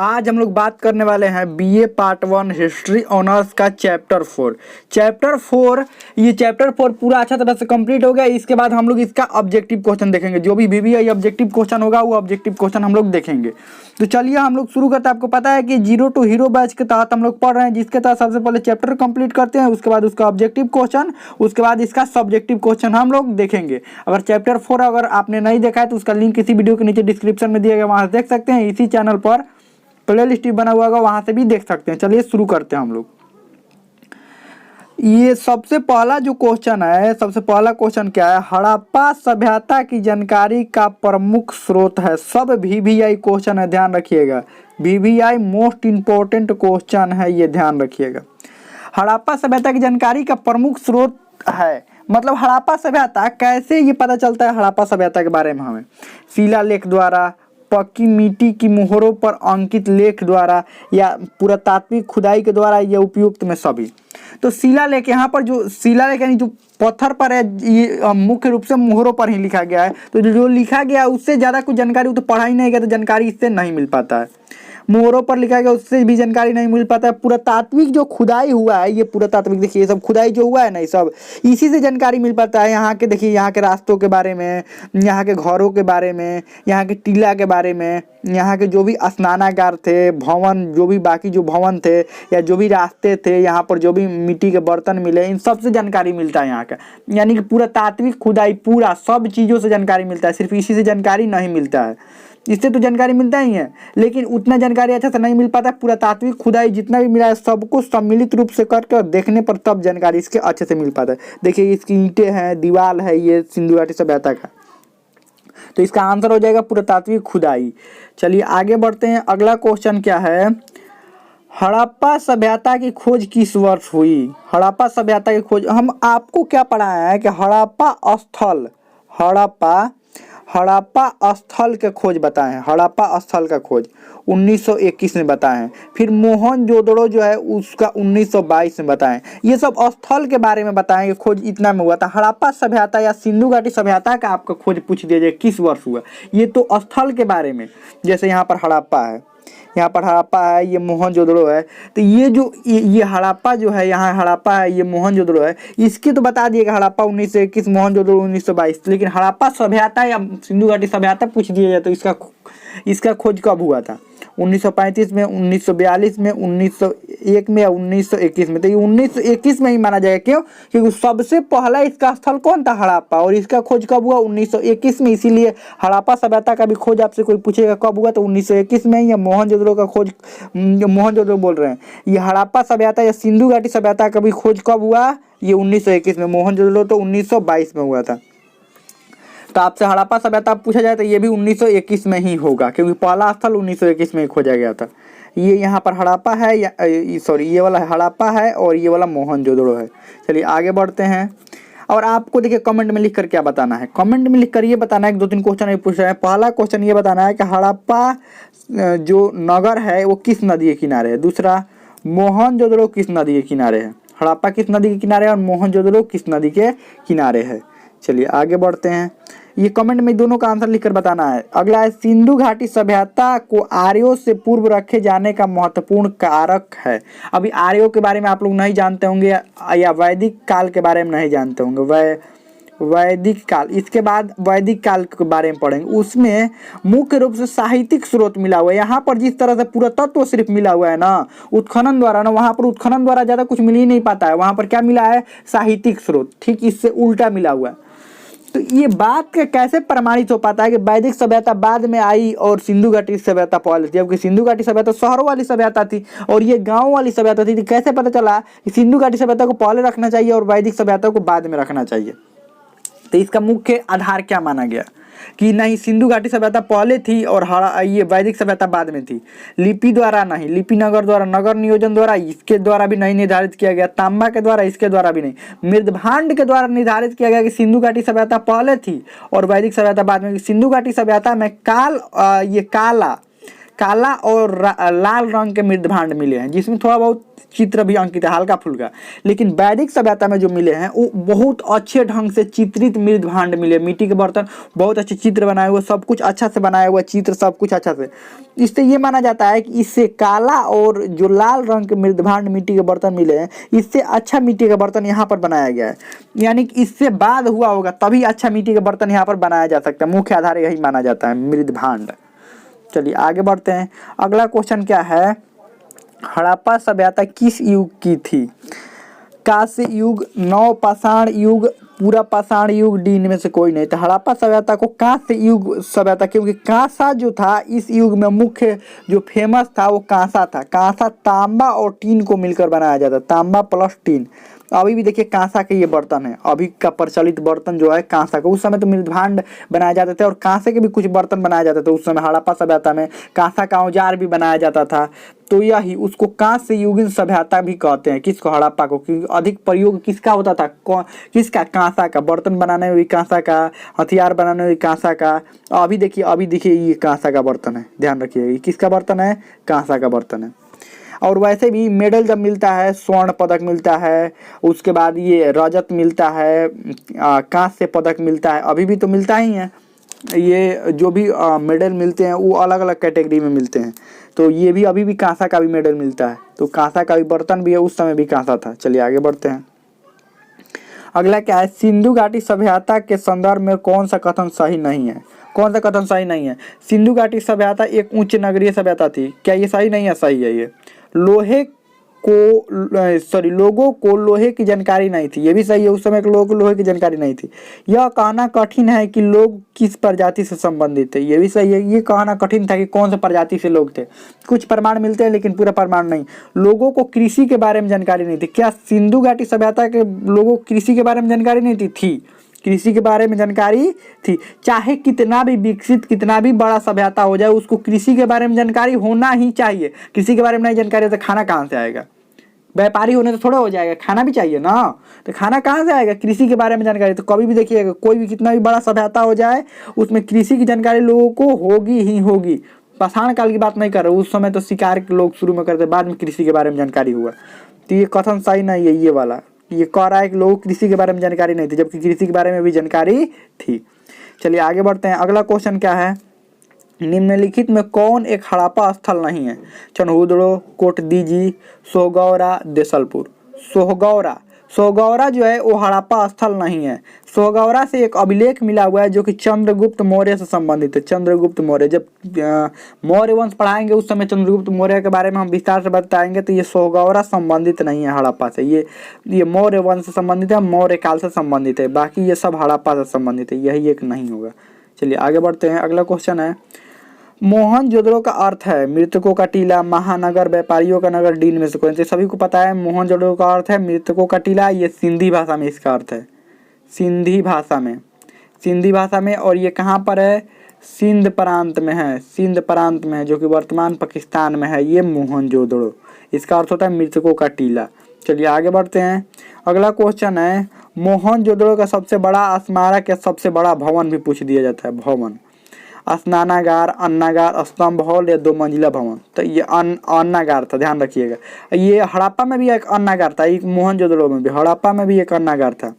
आज हम लोग बात करने वाले हैं बीए पार्ट 1 हिस्ट्री ऑनर्स का चैप्टर 4। ये चैप्टर 4 पूरा अच्छा तरह से कंप्लीट हो गया। इसके बाद हम लोग इसका ऑब्जेक्टिव क्वेश्चन देखेंगे। जो भी बीबीआई ऑब्जेक्टिव क्वेश्चन होगा वो ऑब्जेक्टिव क्वेश्चन हम लोग देखेंगे। तो चलिए हम लोग शुरू करते हैं। आपको पता है कि जीरो टू हीरो बैच के तहत हम लोग पढ़ रहे हैं, जिसके तहत सबसे पहले चैप्टर कंप्लीट करते हैं, उसके बाद उसका ऑब्जेक्टिव क्वेश्चन, उसके बाद इसका सब्जेक्टिव क्वेश्चन हम लोग देखेंगे। अगर चैप्टर 4 अगर आपने नहीं देखा है तो उसका लिंक इसी वीडियो के नीचे डिस्क्रिप्शन में दिया गया, वहाँ से देख सकते हैं। इसी चैनल पर प्ले लिस्ट बना हुआ होगा, वहां से भी देख सकते हैं। चलिए शुरू करते हैं हम लोग। ये सबसे पहला जो क्वेश्चन है, सबसे पहला क्वेश्चन क्या है? हड़प्पा सभ्यता की जानकारी का प्रमुख स्रोत है। सब वीवीआई क्वेश्चन है, ध्यान रखिएगा। वीवीआई मोस्ट इंपॉर्टेंट क्वेश्चन है, ये ध्यान रखिएगा। हड़प्पा सभ्यता की जानकारी का प्रमुख स्रोत है, मतलब हड़प्पा सभ्यता कैसे, ये पता चलता है हड़प्पा सभ्यता के बारे में हमें शिलालेख द्वारा, पक्की मिट्टी की मोहरों पर अंकित लेख द्वारा, या पुरातात्विक खुदाई के द्वारा, या उपयुक्त में सभी। तो शिलालेख, यहाँ पर जो शिलालेख यानी जो पत्थर पर है, ये मुख्य रूप से मोहरों पर ही लिखा गया है। तो जो लिखा गया उससे ज़्यादा कुछ जानकारी तो पढ़ा ही नहीं गया, तो जानकारी इससे नहीं मिल पाता है। मोहरों पर लिखा गया उससे भी जानकारी नहीं मिल पाता है। पुरातात्विक जो खुदाई हुआ है, ये पुरातात्विक देखिए, ये सब खुदाई जो हुआ है ना, ये सब इसी से जानकारी मिल पाता है। यहाँ के देखिए, यहाँ के रास्तों के बारे में, यहाँ के घरों के बारे में, यहाँ के टीला के बारे में, यहाँ के जो भी स्नानागार थे, भवन, जो भी बाकी जो भवन थे या जो भी रास्ते थे, यहाँ पर जो भी मिट्टी के बर्तन मिले, इन सब से जानकारी मिलता है यहाँ का। यानी कि पुरातात्विक खुदाई, पूरा सब चीज़ों से जानकारी मिलता है, सिर्फ इसी से जानकारी नहीं मिलता है। इससे तो जानकारी मिलता ही है, लेकिन उतना जानकारी अच्छा से नहीं मिल पाता। पुरातात्विक खुदाई जितना भी मिला है, सबको सम्मिलित रूप से करके और देखने पर तब जानकारी इसके अच्छे से मिल पाता है। देखिए, इसकी ईंटें हैं, दीवार है, ये सिंधु घाटी सभ्यता का। तो इसका आंसर हो जाएगा पुरातात्विक खुदाई। चलिए आगे बढ़ते हैं। अगला क्वेश्चन क्या है? हड़प्पा सभ्यता की खोज किस वर्ष हुई? हड़प्पा सभ्यता की खोज हम आपको क्या पढ़ाया है कि हड़प्पा स्थल के खोज बताए हैं। हड़प्पा स्थल का खोज 1921 में बताए हैं। फिर मोहनजोदड़ो जो है उसका 1922 में बताएं। ये सब स्थल के बारे में बताएं कि खोज इतना में हुआ था। हड़प्पा सभ्यता या सिंधु घाटी सभ्यता का आपका खोज पूछ दिया जाए किस वर्ष हुआ, ये तो स्थल के बारे में। जैसे यहाँ पर हड़प्पा है, यहाँ पर हड़प्पा है, ये मोहनजोदड़ो है। तो ये जो ये हड़प्पा जो है, यहाँ हड़प्पा है, ये मोहनजोदड़ो है। इसके तो बता दिएगा हड़प्पा 1921, मोहनजोदड़ो 1922। लेकिन हड़प्पा सभ्यता या सिंधु घाटी सभ्यता पूछ दिया जाए तो इसका खोज कब हुआ था? 1935 में, 1942 में, 1901 में या 1921 में। तो ये 1921 में ही माना जाएगा। क्यों? क्योंकि सबसे पहला इसका स्थल कौन था? हड़प्पा। और इसका खोज कब हुआ? 1921 में। इसीलिए हड़प्पा सभ्यता का भी खोज आपसे कोई पूछेगा कब हुआ तो 1921 में। या मोहनजोदड़ो का खोज, मोहनजोदड़ो बोल रहे हैं, ये हड़प्पा सभ्यता या सिंधु घाटी सभ्यता का भी खोज कब हुआ? ये 1921 में। मोहनजोदड़ो तो 1922 में हुआ था। तो आपसे हड़प्पा सभ्यता पूछा जाए तो ये भी 1921 में ही होगा, क्योंकि पहला स्थल 1921 में ही खोजा गया था। ये यहाँ पर हड़प्पा है, या सॉरी, ये वाला हड़प्पा है और ये वाला मोहनजोदड़ो है। चलिए आगे बढ़ते हैं। और आपको देखिए कमेंट में लिखकर क्या बताना है। कमेंट में लिखकर ये बताना है कि 2-3 क्वेश्चन पूछ रहे हैं। पहला क्वेश्चन ये बताना है कि हड़प्पा जो नगर है वो किस नदी के किनारे है। दूसरा, मोहनजोदड़ो किस नदी के किनारे है। हड़प्पा किस नदी के किनारे है और मोहनजोदड़ो किस नदी के किनारे है। चलिए आगे बढ़ते हैं। ये कमेंट में दोनों का आंसर लिखकर बताना है। अगला है, सिंधु घाटी सभ्यता को आर्यों से पूर्व रखे जाने का महत्वपूर्ण कारक है। अभी आर्यों के बारे में आप लोग नहीं जानते होंगे, या वैदिक काल के बारे में नहीं जानते होंगे। वैदिक काल, इसके बाद वैदिक काल के बारे में पढ़ेंगे। उसमें मुख्य रूप से साहित्यिक स्रोत मिला हुआ है। यहाँ पर जिस तरह से पुरातत्व सिर्फ मिला हुआ है ना, उत्खनन द्वारा ना, वहाँ पर उत्खनन द्वारा ज़्यादा कुछ मिल ही नहीं पाता है। वहाँ पर क्या मिला है? साहित्यिक स्रोत। ठीक इससे उल्टा मिला हुआ है। तो ये बात का कैसे प्रमाणित हो पाता है कि वैदिक सभ्यता बाद में आई और सिंधु घाटी सभ्यता पहले थी, जबकि सिंधु घाटी सभ्यता शहरों वाली सभ्यता थी और ये गांव वाली सभ्यता थी। तो कैसे पता चला कि सिंधु घाटी सभ्यता को पहले रखना चाहिए और वैदिक सभ्यता को बाद में रखना चाहिए? तो इसका मुख्य आधार क्या माना गया कि नहीं, सिंधु घाटी सभ्यता पहले थी और ये वैदिक सभ्यता बाद में थी। लिपि द्वारा नहीं, लिपि नगर द्वारा, नगर नियोजन द्वारा, इसके द्वारा भी नहीं निर्धारित किया गया। तांबा के द्वारा, इसके द्वारा भी नहीं। मृदभांड के द्वारा निर्धारित किया गया कि सिंधु घाटी सभ्यता पहले थी और वैदिक सभ्यता बाद में। सिंधु घाटी सभ्यता में काला और लाल रंग के मृद भांड मिले हैं, जिसमें थोड़ा बहुत चित्र भी अंकित है, हल्का फुल्का। लेकिन वैदिक सभ्यता में जो मिले हैं वो बहुत अच्छे ढंग से चित्रित मृद भांड मिले, मिट्टी के बर्तन, बहुत अच्छे चित्र बनाए हुए, सब कुछ अच्छा से बनाया हुआ, चित्र सब कुछ अच्छा से। इससे ये माना जाता है कि इससे काला और जो लाल रंग के मृद भांड मिट्टी के बर्तन मिले हैं, इससे अच्छा मिट्टी का बर्तन यहाँ पर बनाया गया है। यानी कि इससे बाद हुआ होगा तभी अच्छा मिट्टी का बर्तन यहाँ पर बनाया जा सकता है। मुख्य आधार यही माना जाता है, मृद भांड। चलिए आगे बढ़ते हैं। अगला क्वेश्चन क्या है, हड़प्पा सभ्यता किस युग की थी? कांस्य युग, नवपाषाण युग, पूरा पाषाण युग, डी इनमें से कोई नहीं। तो हड़प्पा सभ्यता को कांस्य युग सभ्यता, क्योंकि कांसा जो था इस युग में मुख्य जो फेमस था वो कांसा था। कांसा तांबा और टीन को मिलकर बनाया जाता, तांबा प्लस टीन। अभी भी देखिए कांसा के ये बर्तन है, अभी का प्रचलित बर्तन जो है कांसा का। उस समय तो मृद भांड बनाए जाते थे और कांसे के भी कुछ बर्तन बनाए जाते थे। उस समय हड़प्पा सभ्यता में कांसा का औजार भी बनाया जाता था। तो यही उसको कांस्य युगीन सभ्यता भी कहते हैं, किसको? हड़प्पा को। क्योंकि अधिक प्रयोग किसका होता था? किसका? कांसा का। बर्तन बनाने में भी कांसा का, हथियार बनाने में भी कांसा का। अभी देखिए ये कांसा का बर्तन है, ध्यान रखिए। ये किसका बर्तन है? कांसा का बर्तन है। और वैसे भी मेडल जब मिलता है, स्वर्ण पदक मिलता है, उसके बाद ये रजत मिलता है, कांस्य पदक मिलता है, अभी भी तो मिलता ही है। ये जो भी मेडल मिलते हैं वो अलग अलग कैटेगरी में मिलते हैं। तो ये भी अभी भी कांसा का भी मेडल मिलता है। तो कांसा का भी बर्तन भी है, उस समय भी कांसा था। चलिए आगे बढ़ते हैं। अगला क्या है, सिंधु घाटी सभ्यता के संदर्भ में कौन सा कथन सही नहीं है? कौन सा कथन सही नहीं है? सिंधु घाटी सभ्यता एक उच्च नगरीय सभ्यता थी, क्या ये सही नहीं है? सही है। ये लोगों को लोहे की जानकारी नहीं थी, ये भी सही है। उस समय के लोगों को लोहे की जानकारी नहीं थी। यह कहना कठिन है कि लोग किस प्रजाति से संबंधित थे, ये भी सही है। ये कहना कठिन था कि कौन से प्रजाति से लोग थे। कुछ प्रमाण मिलते हैं लेकिन पूरा प्रमाण नहीं। लोगों को कृषि के बारे में जानकारी नहीं थी, क्या सिंधु घाटी सभ्यता के लोगों को कृषि के बारे में जानकारी नहीं थी? कृषि के बारे में जानकारी थी। चाहे कितना भी विकसित, कितना भी बड़ा सभ्यता हो जाए, उसको कृषि के बारे में जानकारी होना ही चाहिए। कृषि के बारे में नहीं जानकारी है तो खाना कहाँ से आएगा? व्यापारी होने तो थोड़ा हो जाएगा, खाना भी चाहिए ना। तो खाना कहाँ से आएगा? कृषि के बारे में जानकारी। तो कभी भी देखिएगा, कोई भी कितना भी बड़ा सभ्यता हो जाए, उसमें कृषि की जानकारी लोगों को होगी ही होगी। पाषाण काल की बात नहीं कर रहे, उस समय तो शिकार के लोग शुरू में करते, बाद में कृषि के बारे में जानकारी हुआ। तो ये कथन सही नहीं है। ये वाला ये कह रहा है कि लोगों को कृषि के बारे में जानकारी नहीं थी, जबकि कृषि के बारे में भी जानकारी थी। चलिए आगे बढ़ते हैं। अगला क्वेश्चन क्या है, निम्नलिखित में कौन एक हड़प्पा स्थल नहीं है? चनहुदड़ो, कोटदीजी, सोहगौरा, देसलपुर। सोहगौरा जो है वो हड़प्पा स्थल नहीं है। सोहगौरा से एक अभिलेख मिला हुआ है जो कि चंद्रगुप्त मौर्य से संबंधित है। चंद्रगुप्त मौर्य, जब मौर्य वंश पढ़ाएंगे उस समय चंद्रगुप्त मौर्य के बारे में हम विस्तार से बताएंगे। तो ये सोहगौरा संबंधित नहीं है हड़प्पा से। ये मौर्य वंश से संबंधित है, मौर्य काल से संबंधित है। बाकी ये सब हड़प्पा से संबंधित है, यही एक नहीं होगा। चलिए आगे बढ़ते हैं। अगला क्वेश्चन है, मोहनजोदड़ो का अर्थ है मृतकों का टीला, महानगर, व्यापारियों का नगर, डीन में से कौन से? सभी को पता है मोहनजोदड़ो का अर्थ है मृतकों का टीला। ये सिंधी भाषा में इसका अर्थ है, सिंधी भाषा में। और ये कहाँ पर है? सिंध प्रांत में है, जो कि वर्तमान पाकिस्तान में है। ये मोहनजोदड़ो, इसका अर्थ होता है मृतकों का टीला। चलिए आगे बढ़ते हैं। अगला क्वेश्चन है, मोहनजोदड़ो का सबसे बड़ा स्मारक या सबसे बड़ा भवन भी पूछ दिया जाता है। भवन, स्नानागार, अन्नागार, स्तंभ हॉल या 2 मंजिला भवन। तो ये अन्नागार था, ध्यान रखिएगा। ये हड़प्पा में भी एक अन्नागार था, एक मोहनजोदड़ो में भी, हड़प्पा में भी एक अन्नागार था,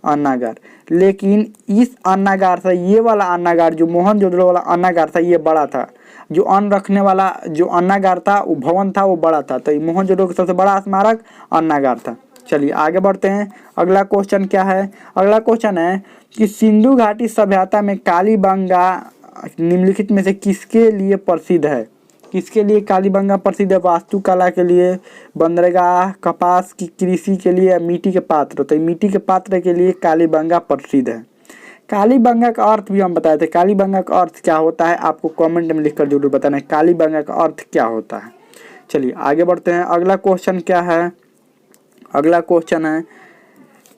अन्नागार। लेकिन इस अन्नागार से ये वाला अन्नागार, जो मोहनजोदड़ो वाला अन्नागार था, ये बड़ा था। जो अन्न रखने वाला जो अन्नागार था, वो भवन था, वो बड़ा था। तो मोहनजोदड़ो का सबसे बड़ा स्मारक अन्नागार था। चलिए आगे बढ़ते हैं। अगला क्वेश्चन क्या है? अगला क्वेश्चन है कि सिंधु घाटी सभ्यता में कालीबंगा निम्नलिखित में से किसके लिए प्रसिद्ध है? किसके लिए कालीबंगा प्रसिद्ध है? वास्तुकला के लिए, बंदरगाह, कपास की कृषि के लिए, मिट्टी के पात्र। तो मिट्टी के पात्र के लिए कालीबंगा प्रसिद्ध है। कालीबंगा का अर्थ भी हम बताए थे। कालीबंगा का अर्थ क्या होता है आपको कमेंट में लिखकर जरूर बताना है, कालीबंगा का अर्थ क्या होता है। चलिए आगे बढ़ते हैं। अगला क्वेश्चन क्या है? अगला क्वेश्चन है,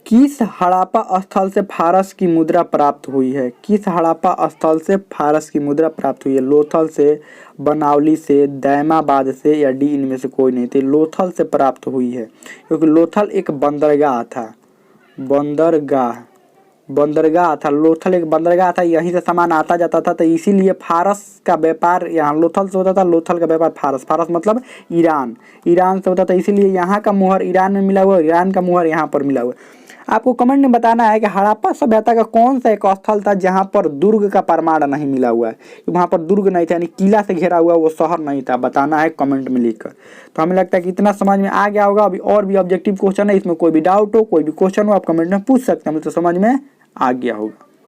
किस हड़प्पा स्थल से फारस की मुद्रा प्राप्त हुई है? किस हड़प्पा स्थल से फारस की मुद्रा प्राप्त हुई है? लोथल से, बनावली से, दैमाबाद से या डी इनमें से कोई नहीं थे? लोथल से प्राप्त हुई है, क्योंकि लोथल एक बंदरगाह था। बंदरगाह, बंदरगाह था, लोथल एक बंदरगाह था, यहीं से सामान आता जाता था, तो इसीलिए फारस का व्यापार यहाँ लोथल से होता था। लोथल का व्यापार फारस, फारस मतलब ईरान, ईरान से होता था, इसीलिए यहाँ का मोहर ईरान में मिला हुआ, ईरान का मोहर यहाँ पर मिला हुआ। आपको कमेंट में बताना है कि हड़प्पा सभ्यता का कौन सा एक स्थल था जहाँ पर दुर्ग का प्रमाण नहीं मिला हुआ है, वहाँ पर दुर्ग नहीं था, यानी किला से घिरा हुआ वो शहर नहीं था, बताना है कमेंट में लिखकर। तो हमें लगता है कि इतना समझ में आ गया होगा। अभी और भी ऑब्जेक्टिव क्वेश्चन है, इसमें कोई भी डाउट हो, कोई भी क्वेश्चन हो, आप कमेंट में पूछ सकते हैं, मुझे तो समझ में आ गया होगा।